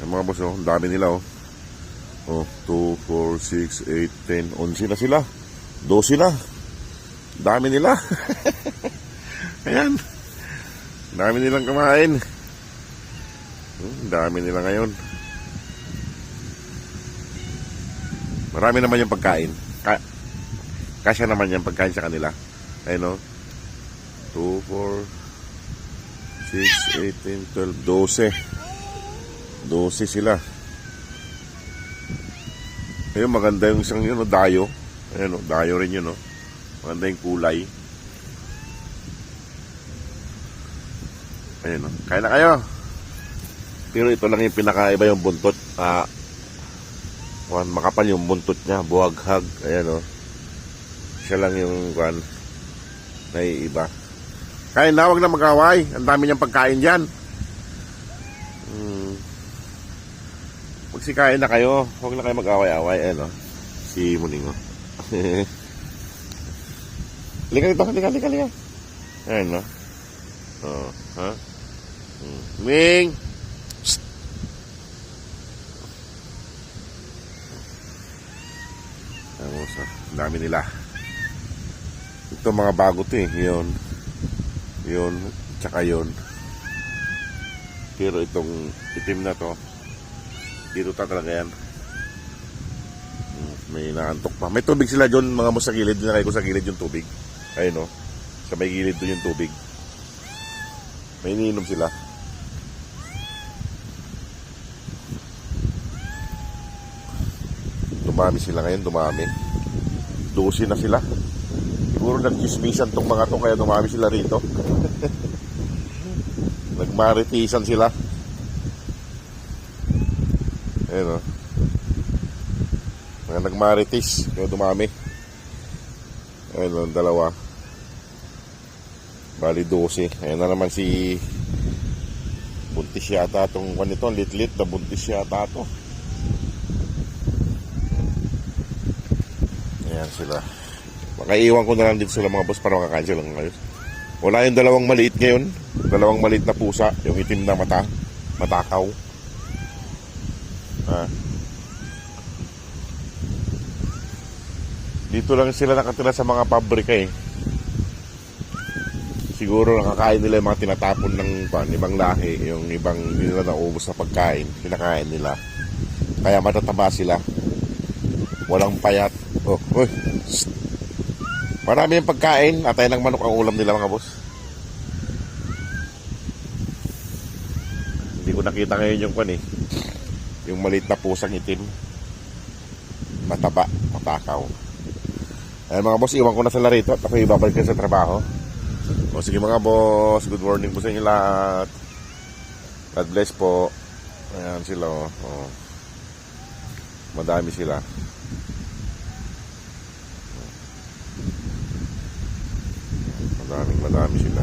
Ay, mga boss, oh, ang dami nila, oh. Oh, 2, 4, 6, 8, 10, 11 na sila. 12 na. Dami nila. Ayan. Dami nilang kumain. Dami nila ngayon. Marami naman yung pagkain. Kasya naman yung pagkain sa kanila. Ayun, no? 2, 4, 6, 8, 10, 12. 12 sila. Ayun, maganda yung isang yun, no? Dayo. Ayun, no? Dayo rin yun, no? Maganda yung kulay. Ayun, no? Kain na kayo. Pero ito lang yung pinakaiba, yung buntot. Makapal yung buntot niya, buhaghag. Ayan, oh. Siya lang yung naiiba. Kain na, wag na mag-away. Ang dami niyang pagkain dyan. Magsikain na kayo. Huwag na kayo mag-away-away. Ayan, oh. Si Muning, oh. Halika dito, halika. Ayan, oh. Oh, ha? Ming! Ang dami nila. Ito mga bago to eh. Yun. Tsaka yun. Pero itong itim na to, dito talaga yan. May naantok pa. May tubig sila dyan mga mo sa gilid. Dinakay ko sa gilid yung tubig. Ayun, no? Sa may gilid doon yung tubig. May iniinom sila. Dumami sila ngayon, dumami. 12 na sila. Siguro nag-chismisan tong mga to, kaya dumami sila rito. Nagmaritisan sila. Ayun, o. Mga nagmaritis, kaya dumami. Ayun, o, dalawa. Bali 12. Ayun na naman si buntis yata itong kanito, lit-lit na buntis yata ito. Ayan sila. Makaiwan ko na lang dito sila mga boss para makakain sila ngayon. Wala yung dalawang maliit ngayon. Dalawang maliit na pusa. Yung itim na matakaw. Dito lang sila nakatira sa mga pabrika eh. Siguro nakakain nila yung mga tinatapon ng ibang lahi. Yung ibang hindi nila naubos na pagkain. Kinakain nila. Kaya matataba sila. Walang payat. Oh, uy. Marami yung pagkain. Atay ng manok ang ulam nila mga boss. Hindi ko nakita ngayon yung yung maliit na pusang itim. Mataba, matakaw. Ayan mga boss, iwan ko na sila rito at ako ibabalik sa trabaho. O sige mga boss, good morning po sa inyo lahat. God bless po. Ayan sila, oh. Madami sila. Madami sila.